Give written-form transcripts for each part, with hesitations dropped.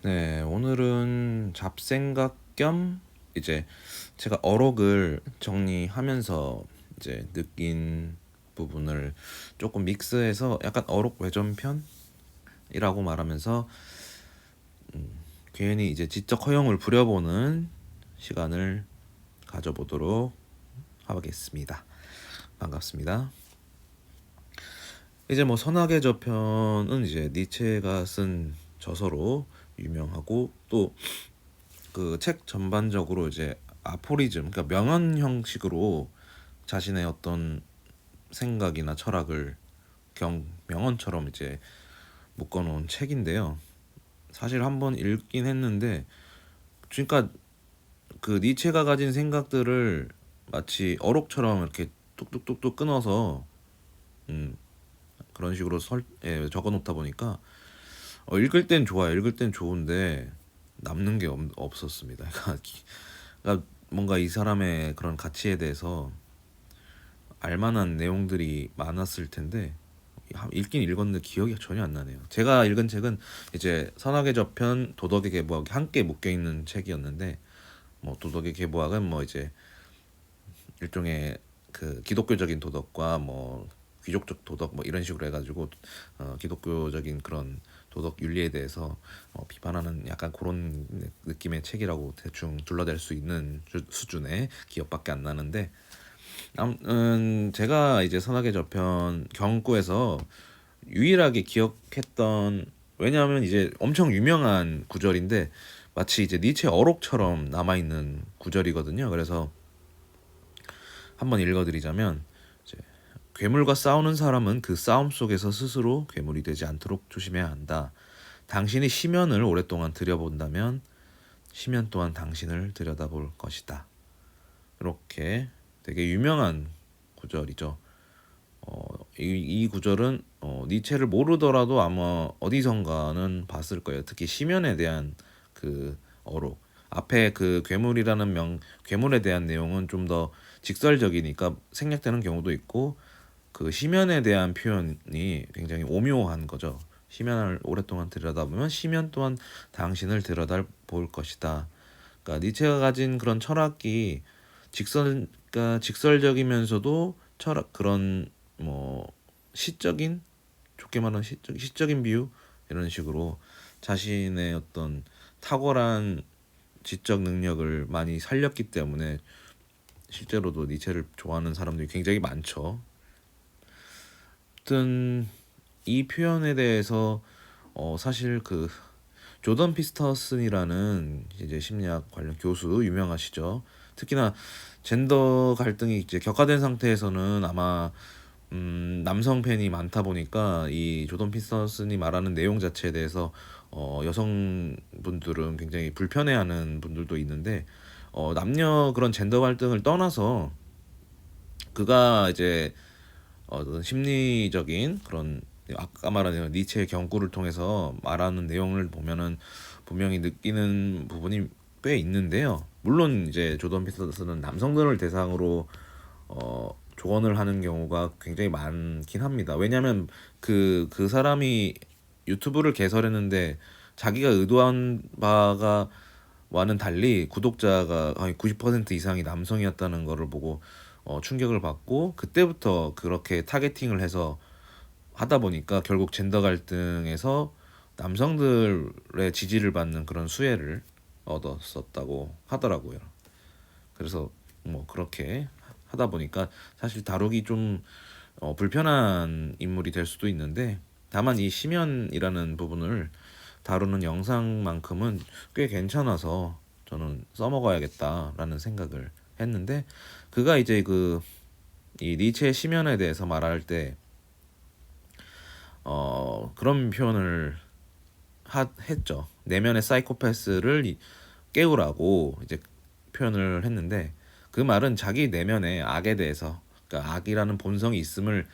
네, 오늘은 잡생각 겸 이제 제가 어록을 정리하면서 이제 느낀 부분을 조금 믹스해서 약간 어록 외전편이라고 말하면서 괜히 이제 지적 허용을 부려보는 시간을 가져보도록 하겠습니다. 반갑습니다. 이제 뭐 선악의 저편은 이제 니체가 쓴 저서로 유명하고 또 그 책 전반적으로 이제 아포리즘, 그러니까 명언 형식으로 자신의 어떤 생각이나 철학을 명언처럼 이제 묶어놓은 책인데요. 사실 한번 읽긴 했는데, 그러니까 그 니체가 가진 생각들을 마치 어록처럼 이렇게 뚝뚝뚝뚝 끊어서 음, 그런 식으로 적어놓다 보니까 읽을 땐 좋아요. 읽을 땐 좋은데 남는 게 없었습니다. 그러니까 뭔가 이 사람의 그런 가치에 대해서 알만한 내용들이 많았을 텐데 읽긴 읽었는데 기억이 전혀 안 나네요. 제가 읽은 책은 이제 선악의 저편, 도덕의 계보학이 함께 묶여 있는 책이었는데, 뭐 도덕의 계보학은 뭐 이제 일종의 그 기독교적인 도덕과 뭐 귀족적 도덕 뭐 이런 식으로 해가지고 기독교적인 그런 도덕 윤리에 대해서 비판하는 약간 그런 느낌의 책이라고 대충 둘러댈 수 있는 수준의 기억밖에 안 나는데, 제가 이제 선악의 저편 경구에서 유일하게 기억했던, 왜냐하면 이제 엄청 유명한 구절인데 마치 이제 니체 어록처럼 남아있는 구절이거든요. 그래서 한번 읽어드리자면, 이제 괴물과 싸우는 사람은 그 싸움 속에서 스스로 괴물이 되지 않도록 조심해야 한다. 당신이 심연을 오랫동안 들여본다면 심연 또한 당신을 들여다볼 것이다. 이렇게 되게 유명한 구절이죠. 이 구절은 니체를 모르더라도 아마 어디선가는 봤을 거예요. 특히 심연에 대한 그 어록. 앞에 그 괴물에 대한 내용은 좀 더 직설적이니까 생략되는 경우도 있고, 그 심연에 대한 표현이 굉장히 오묘한 거죠. 심연을 오랫동안 들여다보면 심연 또한 당신을 들여다볼 것이다. 그러니까 니체가 가진 그런 철학이 그러니까 직설적이면서도 철학 그런 뭐 시적인, 좋게 말하면 시적인 비유 이런 식으로 자신의 어떤 탁월한 지적 능력을 많이 살렸기 때문에 실제로도 니체를 좋아하는 사람들이 굉장히 많죠. 아무튼 이 표현에 대해서 사실 그 조던 피스터슨이라는 이제 심리학 관련 교수 유명하시죠. 특히나 젠더 갈등이 이제 격화된 상태에서는 아마 남성 팬이 많다 보니까 이 조던 피스터슨이 말하는 내용 자체에 대해서 여성분들은 굉장히 불편해하는 분들도 있는데, 남녀 그런 젠더 갈등을 떠나서 그가 이제 심리적인 그런 아까 말한 니체의 경구를 통해서 말하는 내용을 보면은 분명히 느끼는 부분이 꽤 있는데요. 물론 이제 조던 피터슨은 남성들을 대상으로 조언을 하는 경우가 굉장히 많긴 합니다. 왜냐하면 그 사람이 유튜브를 개설했는데 자기가 의도한 바가 와는 달리 구독자가 거의 90% 이상이 남성이었다는 거를 보고 충격을 받고, 그때부터 그렇게 타겟팅을 해서 하다 보니까 결국 젠더 갈등에서 남성들의 지지를 받는 그런 수혜를 얻었었다고 하더라고요. 그래서 뭐 그렇게 하다 보니까 사실 다루기 좀 불편한 인물이 될 수도 있는데, 다만 이 심연이라는 부분을 다루는 영상만큼은 꽤 괜찮아서 저는 써먹어야겠다라는 생각을 했는데, 그가 이제 그 이 니체의 심연에 대해서 말할 때 그런 표현을 했죠. 내면의 사이코패스를 깨우라고 이제 표현을 했는데, 그 말은 자기 내면의 악에 대해서, 그러니까 악이라는 본성이 있음을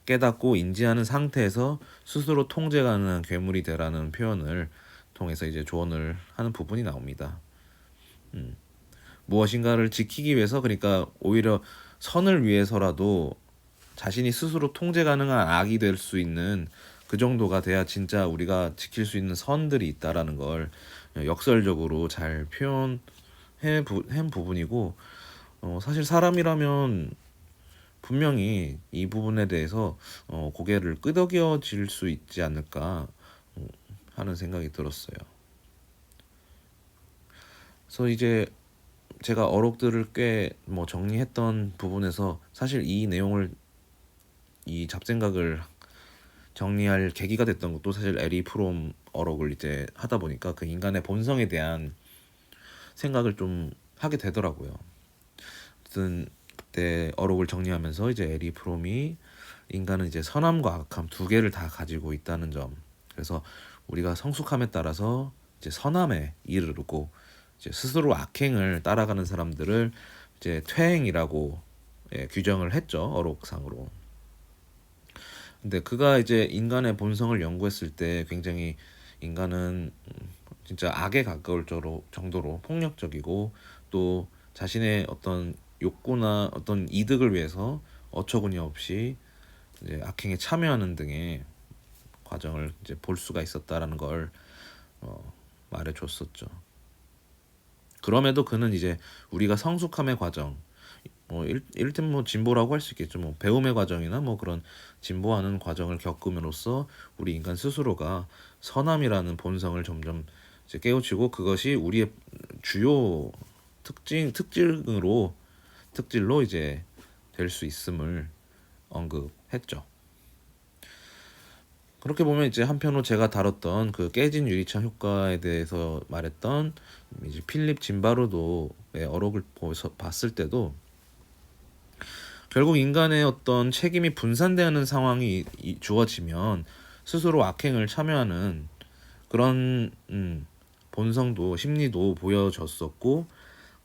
깨닫고 인지하는 상태에서 스스로 통제 가능한 괴물이 되라는 표현을 통해서 이제 조언을 하는 부분이 나옵니다. 무엇인가를 지키기 위해서, 그러니까 오히려 선을 위해서라도 자신이 스스로 통제 가능한 악이 될 수 있는 그 정도가 돼야 진짜 우리가 지킬 수 있는 선들이 있다라는 걸 역설적으로 잘 한 부분이고, 사실 사람이라면 분명히 이 부분에 대해서 고개를 끄덕여질 수 있지 않을까 하는 생각이 들었어요. 그래서 이제 제가 어록들을 꽤 뭐 정리했던 부분에서 사실 이 잡생각을 정리할 계기가 됐던 것도 사실 에리 프롬 어록을 이제 하다 보니까 그 인간의 본성에 대한 생각을 좀 하게 되더라고요. 어쨌든 그때 어록을 정리하면서 이제 에리 프롬이 인간은 이제 선함과 악함 두 개를 다 가지고 있다는 점. 그래서 우리가 성숙함에 따라서 이제 선함에 이르르고 이제 스스로 악행을 따라가는 사람들을 이제 퇴행이라고 규정을 했죠, 어록상으로. 근데 그가 이제 인간의 본성을 연구했을 때 굉장히 인간은 진짜 악에 가까울 정도로 폭력적이고 또 자신의 어떤 욕구나 어떤 이득을 위해서 어처구니 없이 이제 악행에 참여하는 등의 과정을 이제 볼 수가 있었다라는 걸 말해줬었죠. 그럼에도 그는 이제 우리가 성숙함의 과정, 이를테면 뭐 진보라고 할 수 있겠죠. 뭐 배움의 과정이나 뭐 그런 진보하는 과정을 겪음으로써 우리 인간 스스로가 선함이라는 본성을 점점 이제 깨우치고 그것이 우리의 주요 특질로 이제 될 수 있음을 언급했죠. 그렇게 보면 이제 한편으로 제가 다뤘던 그 깨진 유리창 효과에 대해서 말했던 이제 필립 짐바르도의 어록을 봤을 때도 결국 인간의 어떤 책임이 분산되는 상황이 주어지면 스스로 악행을 참여하는 그런 본성도 심리도 보여졌었고,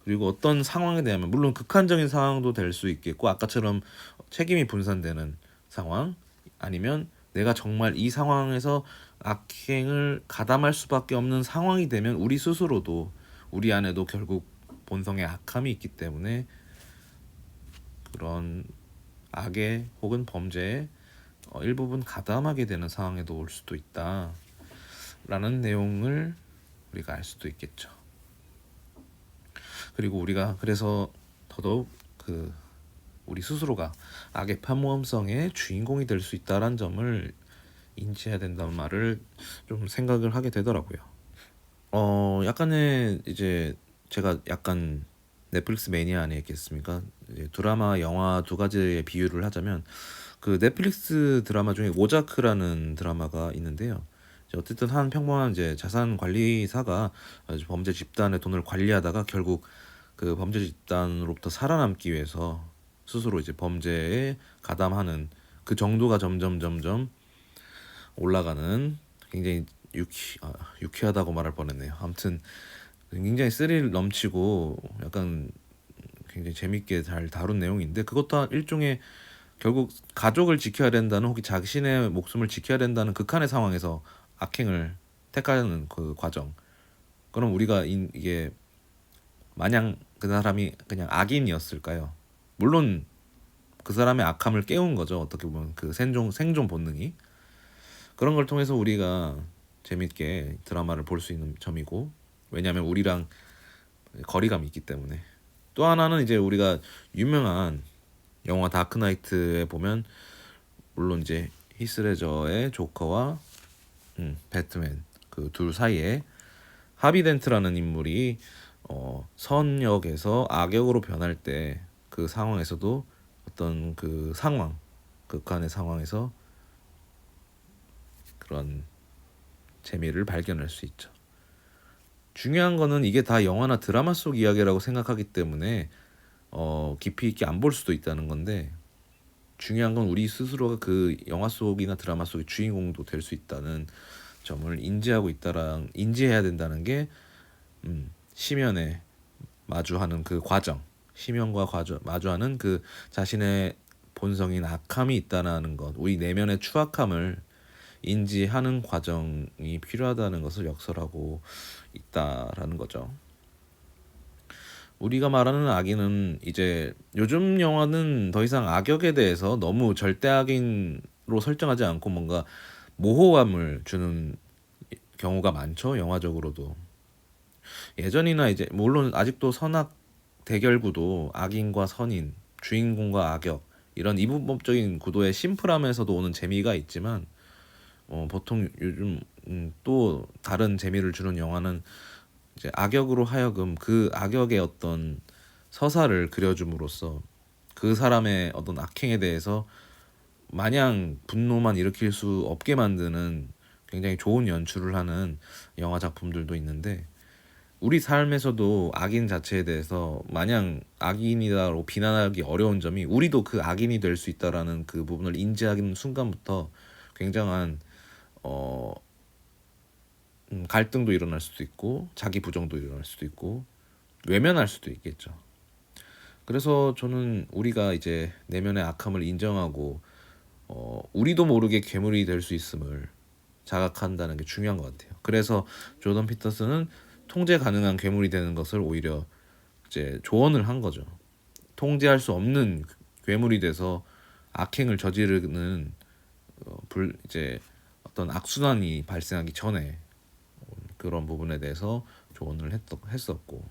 그리고 어떤 상황에 대하면 물론 극한적인 상황도 될 수 있겠고 아까처럼 책임이 분산되는 상황 아니면 내가 정말 이 상황에서 악행을 가담할 수밖에 없는 상황이 되면 우리 스스로도 우리 안에도 결국 본성의 악함이 있기 때문에 그런 악의 혹은 범죄의 일부분 가담하게 되는 상황에도 올 수도 있다라는 내용을 우리가 알 수도 있겠죠. 그리고 우리가 그래서 더더욱 우리 스스로가 악의 파모함성의 주인공이 될 수 있다는 점을 인지해야 된다는 말을 좀 생각을 하게 되더라고요. 약간의 이제 제가 약간 넷플릭스 매니아 아니겠습니까? 이제 드라마, 영화 두 가지의 비유를 하자면 그 넷플릭스 드라마 중에 오자크라는 드라마가 있는데요. 어쨌든 한 평범한 이제 자산 관리사가 범죄 집단의 돈을 관리하다가 결국 그 범죄 집단으로부터 살아남기 위해서 스스로 이제 범죄에 가담하는 그 정도가 점점 올라가는 굉장히 유쾌하다고 말할 뻔했네요. 아무튼 굉장히 스릴 넘치고 약간 굉장히 재밌게 잘 다룬 내용인데 그것도 일종의 결국 가족을 지켜야 된다는 혹은 자신의 목숨을 지켜야 된다는 극한의 상황에서 악행을 택하는 그 과정. 그럼 우리가 이게 마냥 그 사람이 그냥 악인이었을까요? 물론 그 사람의 악함을 깨운 거죠. 어떻게 보면 그 생존 본능이. 그런 걸 통해서 우리가 재밌게 드라마를 볼 수 있는 점이고, 왜냐하면 우리랑 거리감이 있기 때문에. 또 하나는 이제 우리가 유명한 영화 다크나이트에 보면 물론 이제 히스레저의 조커와 배트맨 그 둘 사이에 하비 덴트라는 인물이 선역에서 악역으로 변할 때 그 상황에서도 어떤 그 상황, 극한의 상황에서 그런 재미를 발견할 수 있죠. 중요한 거는 이게 다 영화나 드라마 속 이야기라고 생각하기 때문에 깊이 있게 안 볼 수도 있다는 건데, 중요한 건 우리 스스로가 그 영화 속이나 드라마 속의 주인공도 될 수 있다는 점을 인지해야 된다는 게 심연에 마주하는 그 과정, 심연과 마주하는 그 자신의 본성인 악함이 있다는 것, 우리 내면의 추악함을 인지하는 과정이 필요하다는 것을 역설하고 있다라는 거죠. 우리가 말하는 악인은 이제 요즘 영화는 더 이상 악역에 대해서 너무 절대 악인으로 설정하지 않고 뭔가 모호감을 주는 경우가 많죠. 영화적으로도. 예전이나 이제 물론 아직도 선악 대결구도 악인과 선인, 주인공과 악역 이런 이분법적인 구도의 심플함에서도 오는 재미가 있지만 보통 요즘 또 다른 재미를 주는 영화는 이제 악역으로 하여금 그 악역의 어떤 서사를 그려줌으로써 그 사람의 어떤 악행에 대해서 마냥 분노만 일으킬 수 없게 만드는 굉장히 좋은 연출을 하는 영화 작품들도 있는데 우리 삶에서도 악인 자체에 대해서 마냥 악인이다로 비난하기 어려운 점이 우리도 그 악인이 될 수 있다라는 그 부분을 인지하는 순간부터 굉장한 어, 갈등도 일어날 수도 있고 자기 부정도 일어날 수도 있고 외면할 수도 있겠죠. 그래서 저는 우리가 이제 내면의 악함을 인정하고 우리도 모르게 괴물이 될 수 있음을 자각한다는 게 중요한 것 같아요. 그래서 조던 피터슨은 통제 가능한 괴물이 되는 것을 오히려 이제 조언을 한 거죠. 통제할 수 없는 괴물이 돼서 악행을 저지르는 이제 어떤 악순환이 발생하기 전에 그런 부분에 대해서 조언을 했었고,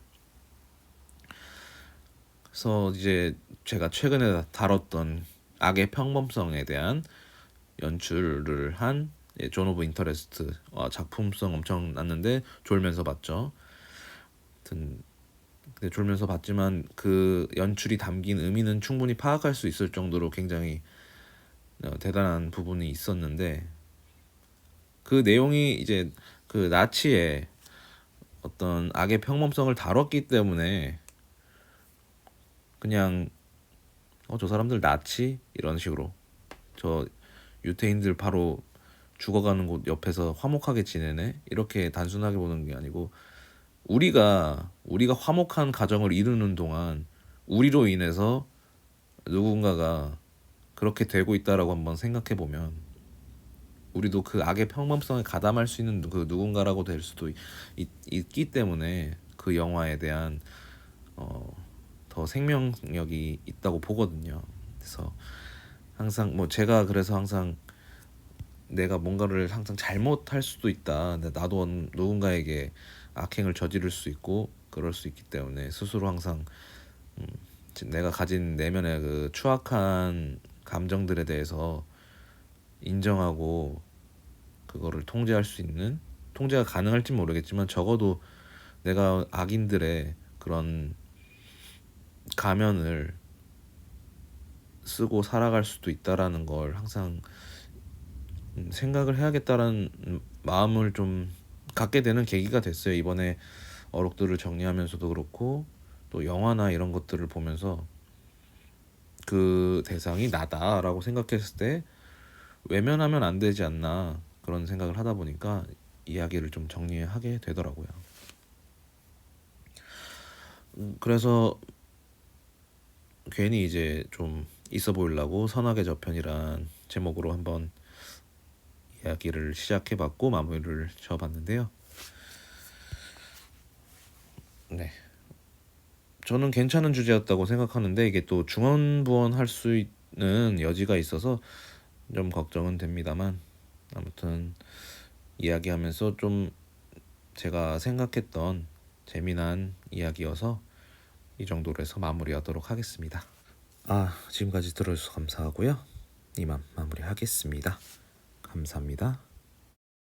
그래서 이제 제가 최근에 다뤘던 악의 평범성에 대한 연출을 한 존 오브 인터레스트 작품성 엄청 났는데 졸면서 봤죠. 하여튼 근데 졸면서 봤지만 그 연출이 담긴 의미는 충분히 파악할 수 있을 정도로 굉장히 대단한 부분이 있었는데 그 내용이 이제 그 나치의 어떤 악의 평범성을 다뤘기 때문에 그냥 저 사람들 나치 이런 식으로 저 유태인들 바로 죽어가는 곳 옆에서 화목하게 지내네 이렇게 단순하게 보는 게 아니고 우리가 화목한 가정을 이루는 동안 우리로 인해서 누군가가 그렇게 되고 있다라고 한번 생각해 보면 우리도 그 악의 평범성에 가담할 수 있는 그 누군가라고 될 수도 있기 때문에 그 영화에 대한 더 생명력이 있다고 보거든요. 그래서 항상 제가 그래서 항상 내가 뭔가를 항상 잘못할 수도 있다. 근데 나도 누군가에게 악행을 저지를 수 있고 그럴 수 있기 때문에 스스로 항상 내가 가진 내면의 그 추악한 감정들에 대해서 인정하고 그거를 통제할 수 있는 통제가 가능할지 모르겠지만 적어도 내가 악인들의 그런 가면을 쓰고 살아갈 수도 있다라는 걸 항상 생각을 해야겠다라는 마음을 좀 갖게 되는 계기가 됐어요. 이번에 어록들을 정리하면서도 그렇고 또 영화나 이런 것들을 보면서 그 대상이 나다라고 생각했을 때 외면하면 안 되지 않나 그런 생각을 하다 보니까 이야기를 좀 정리하게 되더라고요. 그래서 괜히 이제 좀 있어 보이려고 선악의 저편이란 제목으로 한번 이야기를 시작해봤고 마무리를 지어봤는데요. 네, 저는 괜찮은 주제였다고 생각하는데 이게 또 중언부언할 수 있는 여지가 있어서 좀 걱정은 됩니다만 아무튼 이야기하면서 좀 제가 생각했던 재미난 이야기여서 이 정도로 해서 마무리하도록 하겠습니다. 지금까지 들어주셔서 감사하고요. 이만 마무리하겠습니다. 감사합니다.